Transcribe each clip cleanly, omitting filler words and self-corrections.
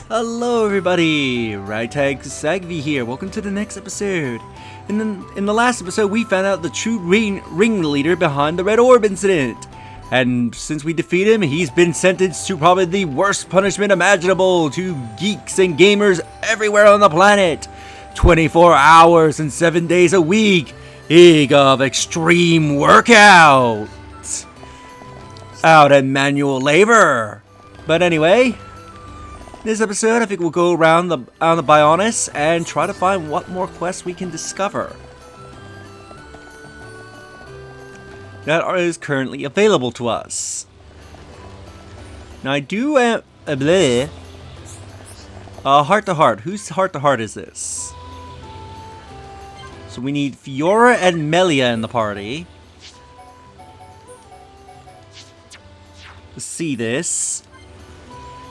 Hello everybody, Ragtag Sagvi here. Welcome to the next episode. In the last episode, we found out the true ringleader behind the Red Orb incident. And since we defeat him, he's been sentenced to probably the worst punishment imaginable to geeks and gamers everywhere on the planet. 24 hours and 7 days a week of extreme workout. Out and manual labor. But anyway, this episode, I think we'll go around the Bionis and try to find what more quests we can discover that is currently available to us. Now I do heart to heart. Whose heart to heart is this? So we need Fiora and Melia in the party. Let's see this.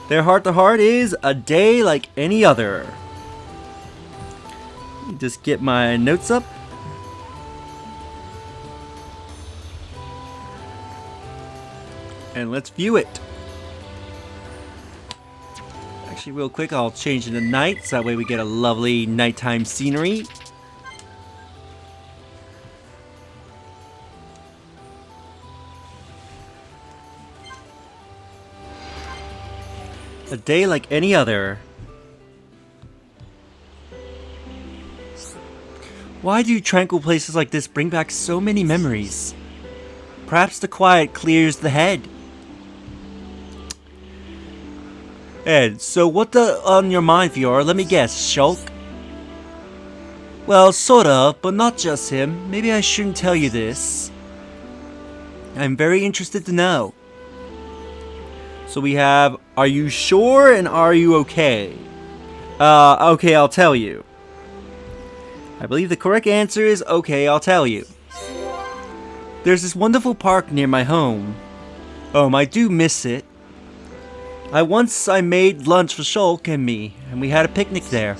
Their heart-to-heart is a day like any other. Let me just get my notes up. And let's view it. Actually, real quick, I'll change it to night, so that way we get a lovely nighttime scenery. A day like any other. Why do tranquil places like this bring back so many memories? Perhaps the quiet clears the head. Ed, so what on your mind, Fiora? Let me guess, Shulk? Well, sorta, but not just him. Maybe I shouldn't tell you this. I'm very interested to know. So we have, are you sure and are you okay? Okay, I'll tell you. I believe the correct answer is okay, I'll tell you. There's this wonderful park near my home. I do miss it. I made lunch for Shulk and me, and we had a picnic there.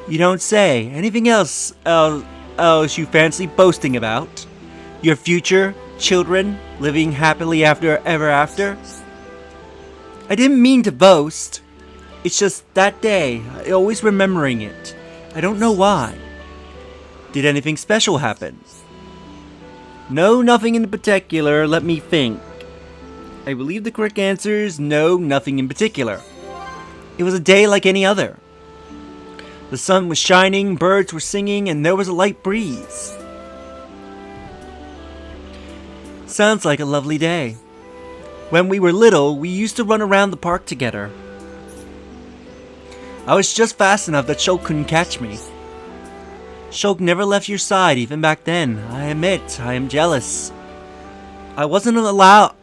You don't say. Anything else you fancy boasting about? Your future? Children living happily ever after? I didn't mean to boast. It's just that day, I always remembering it. I don't know why. Did anything special happen? No, nothing in particular. Let me think. I believe the correct answer is no, nothing in particular. It was a day like any other. The sun was shining, birds were singing, and there was a light breeze. Sounds like a lovely day. When we were little, we used to run around the park together. I was just fast enough that Shulk couldn't catch me. Shulk never left your side even back then. I admit, I am jealous. I wasn't allowed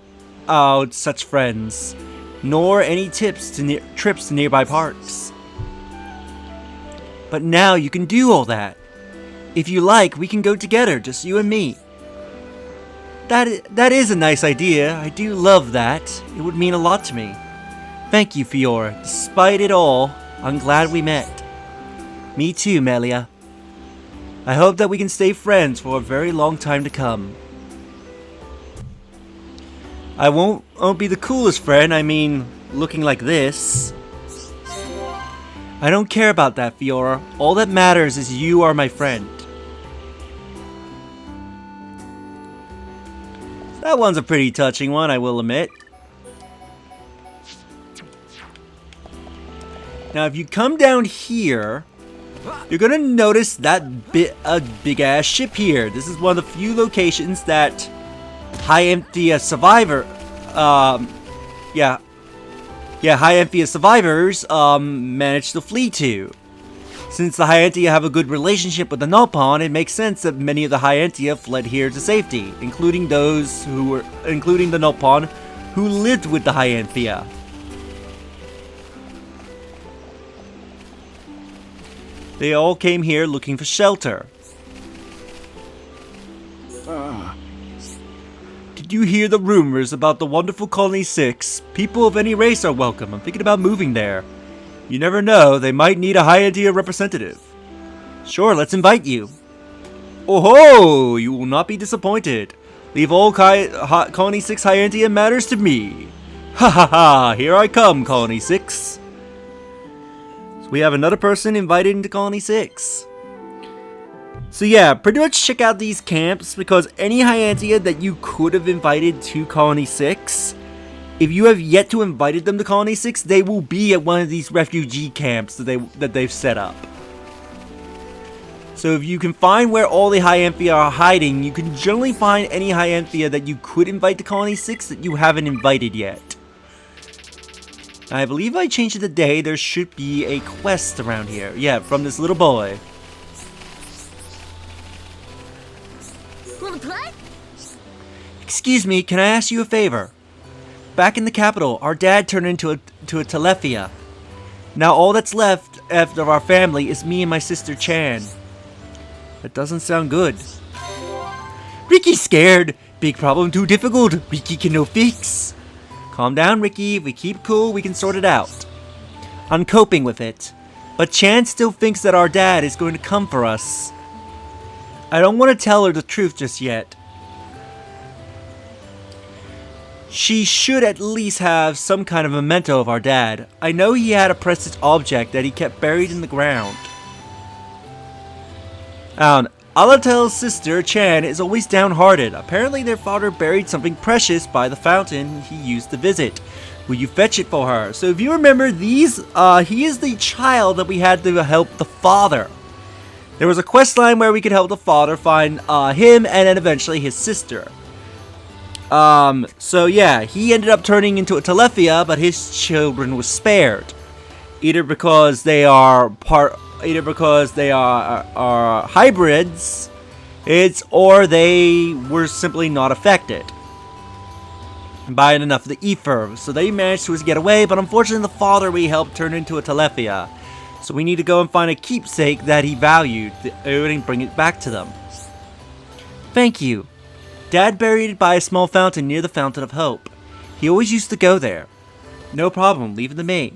such friends, nor any trips to nearby parks. But now you can do all that. If you like, we can go together, just you and me. That is a nice idea. I do love that. It would mean a lot to me. Thank you, Fiora. Despite it all, I'm glad we met. Me too, Melia. I hope that we can stay friends for a very long time to come. I won't be the coolest friend, I mean, looking like this. I don't care about that, Fiora. All that matters is you are my friend. That one's a pretty touching one, I will admit. Now, if you come down here, you're gonna notice that big ass ship here. This is one of the few locations that High-Enthia survivors managed to flee to. Since the High-Enthia have a good relationship with the Nopon, it makes sense that many of the High-Enthia fled here to safety, including the Nopon who lived with the High-Enthia. They all came here looking for shelter. Did you hear the rumors about the wonderful Colony 6? People of any race are welcome. I'm thinking about moving there. You never know, they might need a High-Enthia representative. Sure, let's invite you. Oh ho! You will not be disappointed. Leave all Colony 6 High-Enthia matters to me. Ha ha ha! Here I come, Colony 6. So we have another person invited into Colony 6. So yeah, pretty much check out these camps, because any Hyantia that you could have invited to Colony 6, if you have yet to invited them to Colony 6, they will be at one of these refugee camps that they've set up. So if you can find where all the Hyantia are hiding, you can generally find any Hyantia that you could invite to Colony 6 that you haven't invited yet. I believe I changed it today. There should be a quest around here. Yeah, from this little boy. Excuse me, can I ask you a favor? Back in the capital, our dad turned into a Telefia. Now all that's left of our family is me and my sister Chan. That doesn't sound good. Riki's scared. Big problem too difficult. Riki can no fix. Calm down, Riki. If we keep cool, we can sort it out. I'm coping with it. But Chan still thinks that our dad is going to come for us. I don't want to tell her the truth just yet. She should at least have some kind of memento of our dad. I know he had a precious object that he kept buried in the ground. Alatel's sister, Chan, is always downhearted. Apparently their father buried something precious by the fountain he used to visit. Will you fetch it for her? So if you remember, he is the child that we had to help the father. There was a quest line where we could help the father find him and then eventually his sister. So yeah, he ended up turning into a Telefia, but his children were spared. Either because they are hybrids, or they were simply not affected by enough of the ether. So they managed to get away, but unfortunately the father we helped turned into a Telefia. So we need to go and find a keepsake that he valued and bring it back to them. Thank you. Dad buried it by a small fountain near the Fountain of Hope. He always used to go there. No problem, leave it to me.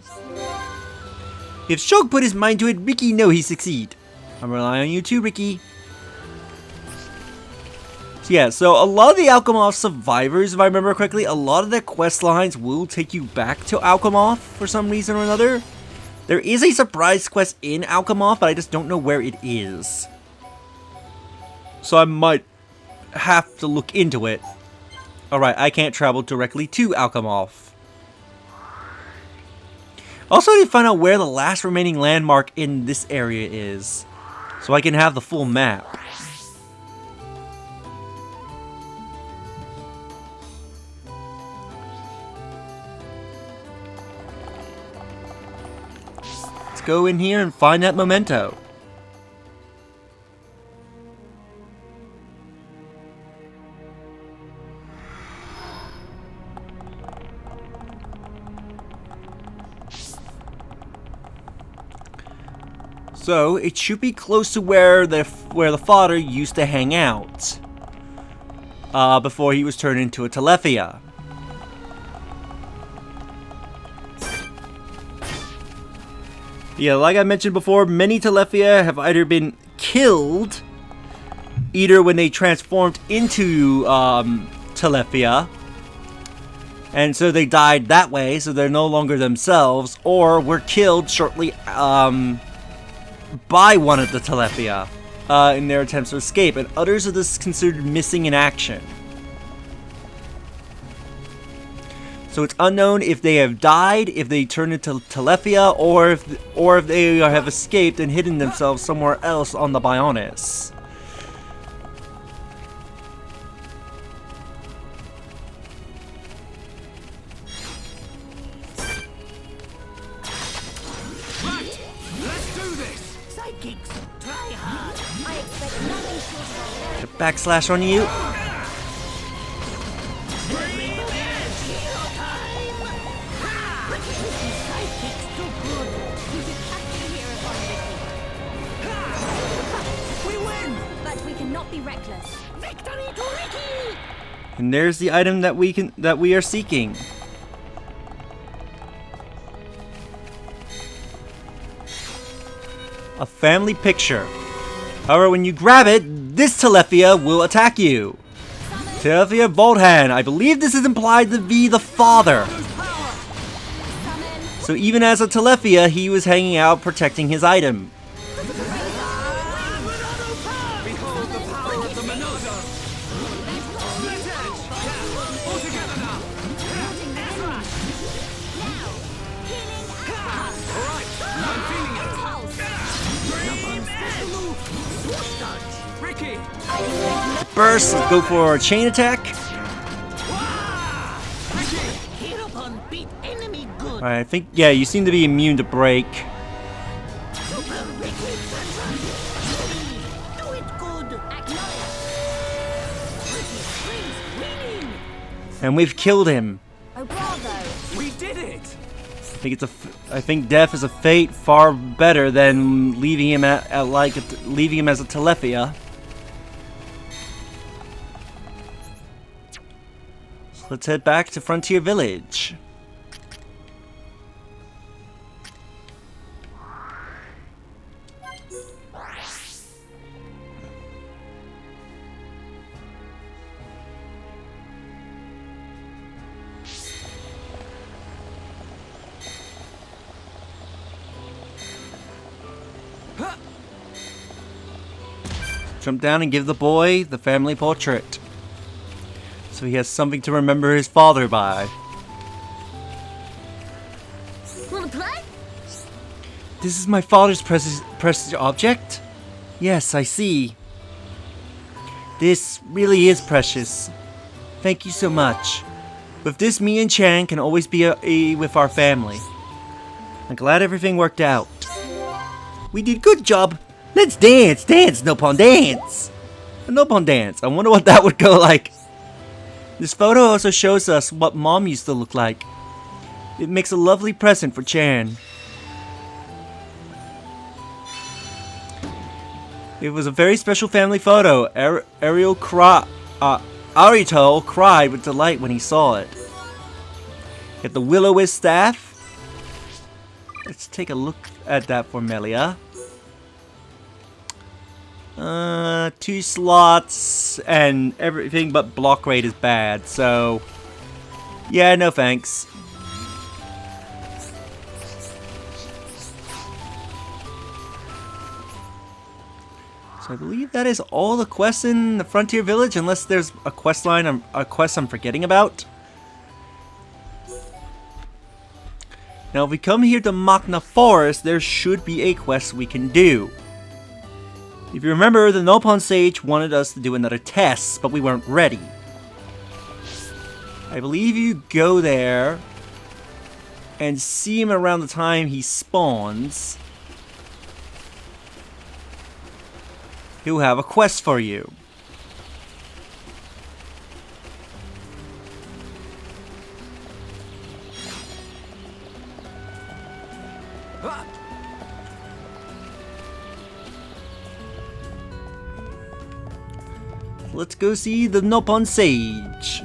If Shulk put his mind to it, Riki know he succeed. I'm relying on you too, Riki. So yeah, so a lot of the Alchemoth survivors, if I remember correctly, a lot of their quest lines will take you back to Alchemoth for some reason or another. There is a surprise quest in Alchemoth, but I just don't know where it is. So I might have to look into it. Alright, I can't travel directly to Alchemoth. Also, I need to find out where the last remaining landmark in this area is, so I can have the full map. Let's go in here and find that memento. So it should be close to where the father used to hang out before he was turned into a Telefia. Yeah, like I mentioned before, many Telefia have either been killed, either when they transformed into Telefia, and so they died that way, so they're no longer themselves, or were killed shortly by one of the Telefia in their attempts to escape, and others are this considered missing in action. So it's unknown if they have died, if they turned into Telefia, or if they have escaped and hidden themselves somewhere else on the Bionis. Backslash on you. We win, but we cannot be reckless. Victory to Riki! And there's the item that we are seeking. A family picture. However, when you grab it, this Telefia will attack you. Telefia Vol'aren. I believe this is implied to be the father. So even as a Telethia, he was hanging out protecting his item. Behold the power of the Minotaur! Split edge! All together now! Alright, I'm feeling it! Riki! Burst, let's go for a chain attack. Heropon beat enemy good. Alright, I think, yeah, you seem to be immune to break. Super Riki Sandra. Do it good. Riki screams winning. And we've killed him. Oh, bravo. We did it! I think death is a fate far better than leaving him leaving him as a Telethia. So let's head back to Frontier Village. Jump down and give the boy the family portrait, so he has something to remember his father by. Wanna play? This is my father's precious object? Yes, I see. This really is precious. Thank you so much. With this, me and Chan can always be with our family. I'm glad everything worked out. We did good job. Let's dance, Nopon, dance! A Nopon dance. I wonder what that would go like. This photo also shows us what Mom used to look like. It makes a lovely present for Chan. It was a very special family photo. Arito cried with delight when he saw it. Get the Will-O-Wisp staff. Let's take a look at that for Melia. 2 slots and everything but block rate is bad, so yeah, no thanks. So I believe that is all the quests in the Frontier Village, unless there's a quest I'm forgetting about. Now if we come here to Machna Forest, there should be a quest we can do. If you remember, the Nopon Sage wanted us to do another test, but we weren't ready. I believe you go there and see him around the time he spawns. He'll have a quest for you. Let's go see the Nopon Sage.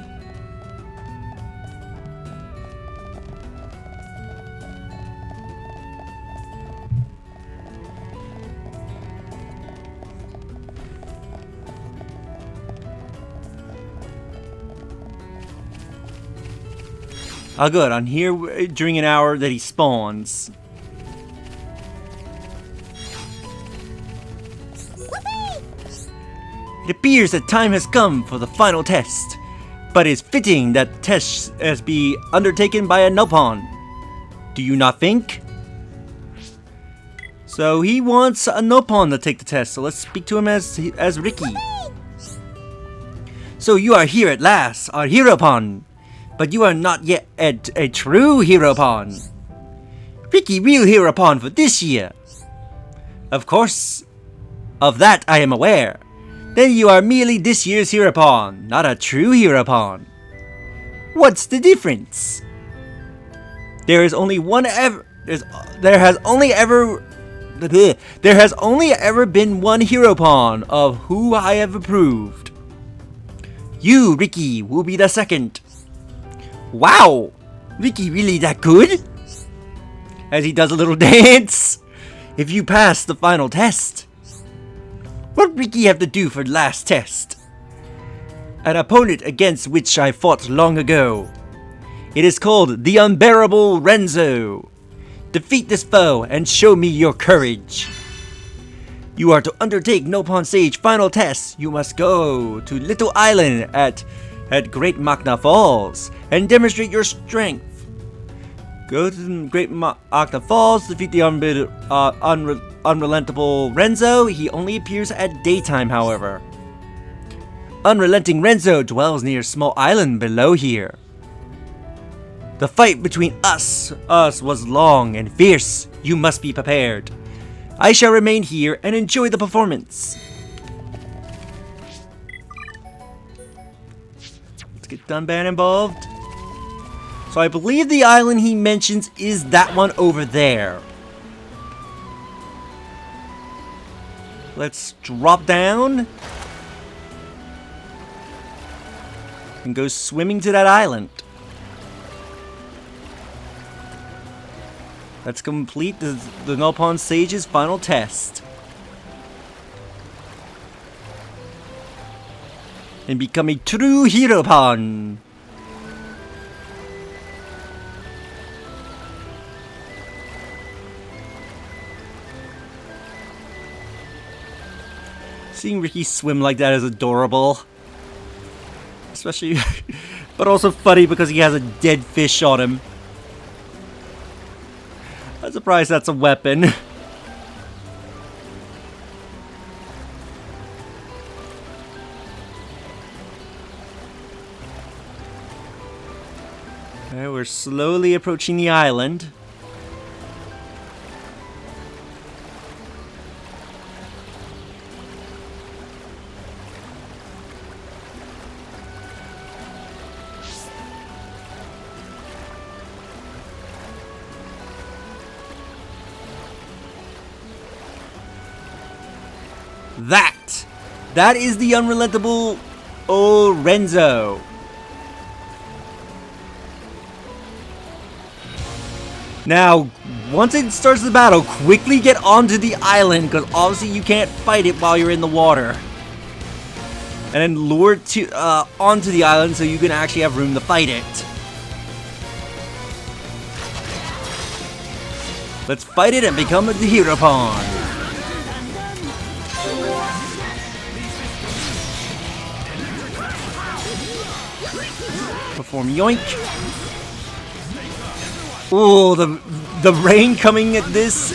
Oh good, I'm here during an hour that he spawns. It appears that time has come for the final test, but it's fitting that the test has be undertaken by a Nopon. Do you not think? So he wants a Nopon to take the test, so let's speak to him as Riki. So you are here at last, our Heropon, but you are not yet a true Heropon. Riki, real Heropon for this year. Of course, of that I am aware. Then you are merely this year's Heropon, not a true Heropon. What's the difference? There has only ever been one Heropon of who I have approved. You, Riki, will be the second. Wow! Riki really that good? As he does a little dance. If you pass the final test. What Riki have to do for the last test? An opponent against which I fought long ago. It is called the Unbearable Renzo. Defeat this foe and show me your courage. You are to undertake Nopon Sage final tests. You must go to Little Island at Great Machna Falls and demonstrate your strength. Go to Great Machna Falls, defeat the unrelenting Renzo. He only appears at daytime, however. Unrelenting Renzo dwells near a small island below here. The fight between us was long and fierce. You must be prepared. I shall remain here and enjoy the performance. Let's get Dunban involved. So I believe the island he mentions is that one over there. Let's drop down and go swimming to that island. Let's complete the Nopon Sage's final test. And become a true Heropon. Seeing Riki swim like that is adorable. Especially, but also funny because he has a dead fish on him. I'm surprised that's a weapon. Okay, we're slowly approaching the island. That is the unrelenting Renzo. Now, once it starts the battle, quickly get onto the island, because obviously you can't fight it while you're in the water. And then lure it to onto the island so you can actually have room to fight it. Let's fight it and become the Heropon. Perform yoink. Oh, the rain coming at this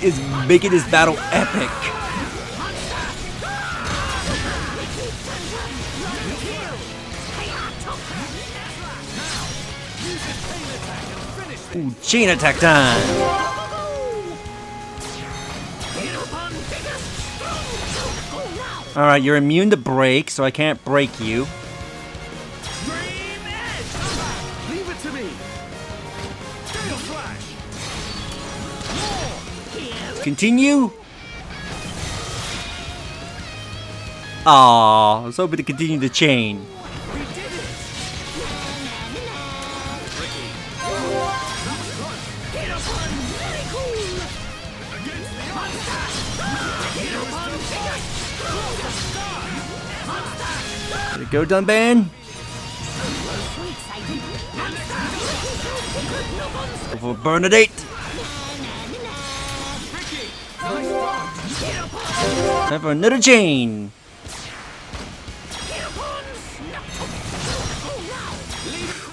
is making this battle epic. Ooh, chain attack time. Alright, you're immune to break, so I can't break you. Continue. Aww, I was hoping to continue the chain. Let it go, Dunban. Go for Bernadette. Time for another chain.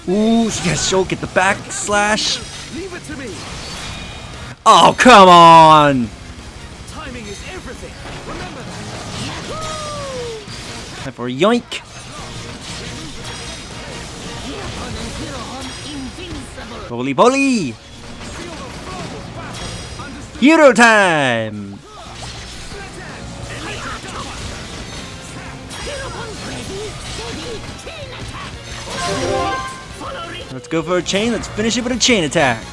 Ooh, she got show get the back slash. Oh, come on! Timing is everything. Remember that. Time for a yoink. Holy poly! Hero time! Let's go for a chain. Let's finish it with a chain attack.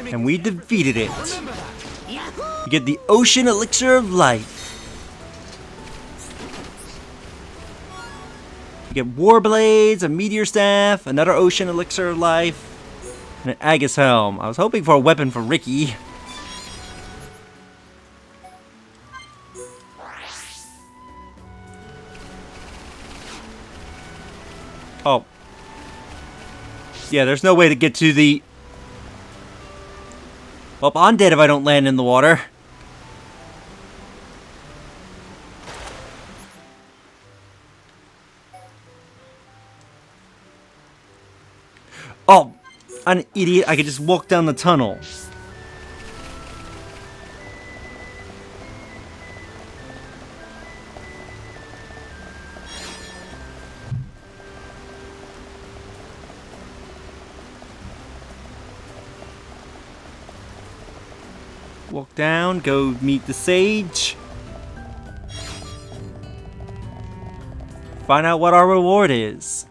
And we defeated it. You get the Ocean Elixir of Life. You get Warblades, a Meteor Staff, another Ocean Elixir of Life, and an Aegis Helm. I was hoping for a weapon for Riki. Oh. Yeah, there's no way to get to the... Well, I'm dead if I don't land in the water. Oh, I'm an idiot. I could just walk down the tunnel. Walk down, go meet the sage. Find out what our reward is.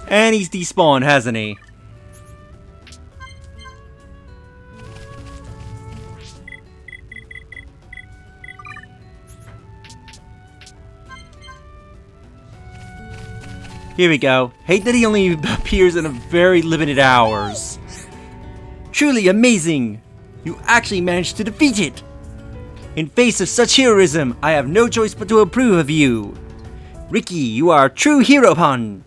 And he's despawned, hasn't he? Here we go. Hate that he only appears in a very limited hours. Truly amazing! You actually managed to defeat it! In face of such heroism, I have no choice but to approve of you. Riki, you are a true Heropon.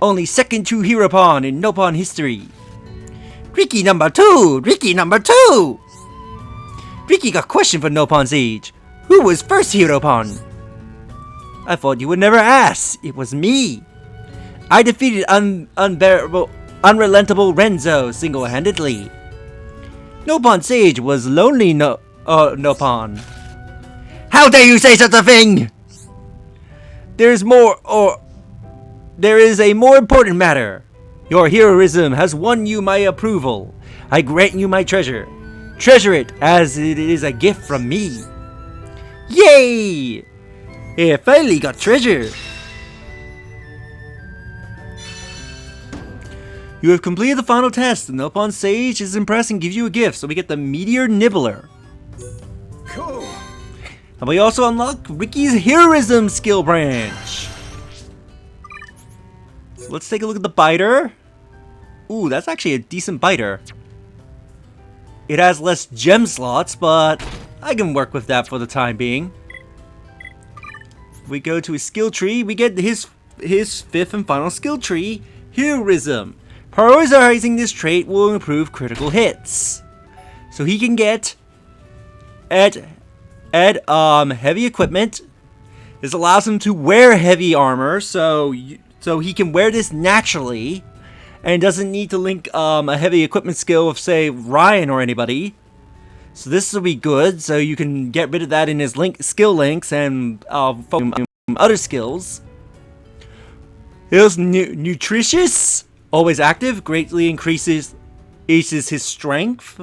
Only second true Heropon in Nopon history. Riki number 2! Riki number 2! Riki got a question for Nopon Sage. Who was first Heropon? I thought you would never ask. It was me. I defeated unrelenting Renzo single-handedly. Nopon Sage was lonely Nopon. How dare you say such a thing! There is a more important matter. Your heroism has won you my approval. I grant you my treasure. Treasure it as it is a gift from me. Yay! I finally got treasure. You have completed the final test. The Nopon Sage is impressed and gives you a gift. So we get the Meteor Nibbler. Cool. And we also unlock Riki's Heroism skill branch. So let's take a look at the biter. Ooh, that's actually a decent biter. It has less gem slots, but I can work with that for the time being. If we go to his skill tree, we get his fifth and final skill tree, Heroism. Prioritizing this trait will improve critical hits. So he can get heavy equipment. This allows him to wear heavy armor, so he can wear this naturally, and doesn't need to link a heavy equipment skill with, say, Ryan or anybody. So this will be good. So you can get rid of that in his skill links and focus on other skills. Here's nutritious, always active, greatly increases his strength.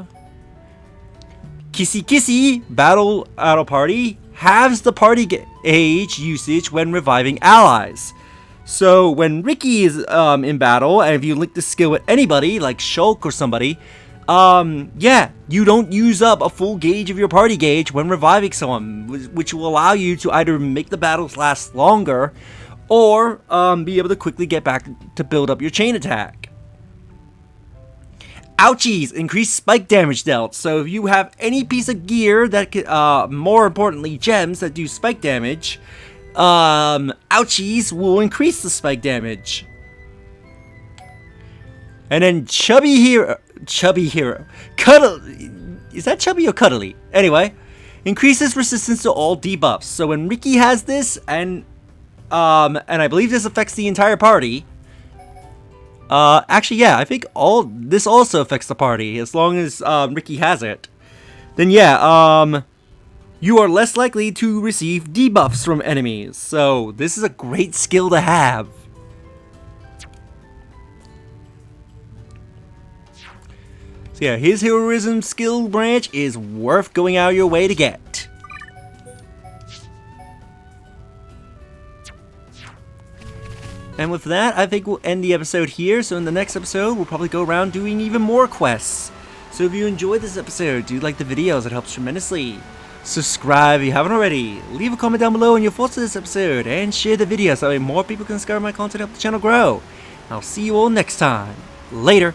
Kissy Kissy, battle party, halves the party age usage when reviving allies. So when Riki is in battle, and if you link the skill with anybody, like Shulk or somebody, yeah, you don't use up a full gauge of your party gauge when reviving someone, which will allow you to either make the battles last longer, or be able to quickly get back to build up your chain attack. Ouchies, increased spike damage dealt. So if you have any piece of gear that can, more importantly gems that do spike damage, ouchies will increase the spike damage. And then chubby hero, cuddle, is that chubby or cuddly? Anyway, increases resistance to all debuffs. So when Riki has this, and I believe this affects the entire party. Actually, yeah, I think this also affects the party as long as Riki has it. Then yeah, you are less likely to receive debuffs from enemies. So this is a great skill to have. So yeah, his heroism skill branch is worth going out of your way to get. And with that, I think we'll end the episode here. So in the next episode, we'll probably go around doing even more quests. So if you enjoyed this episode, do like the videos, it helps tremendously. subscribe if you haven't already, leave a comment down below on your thoughts on this episode, and share the video so that more people can discover my content and help the channel grow. I'll see you all next time. Later.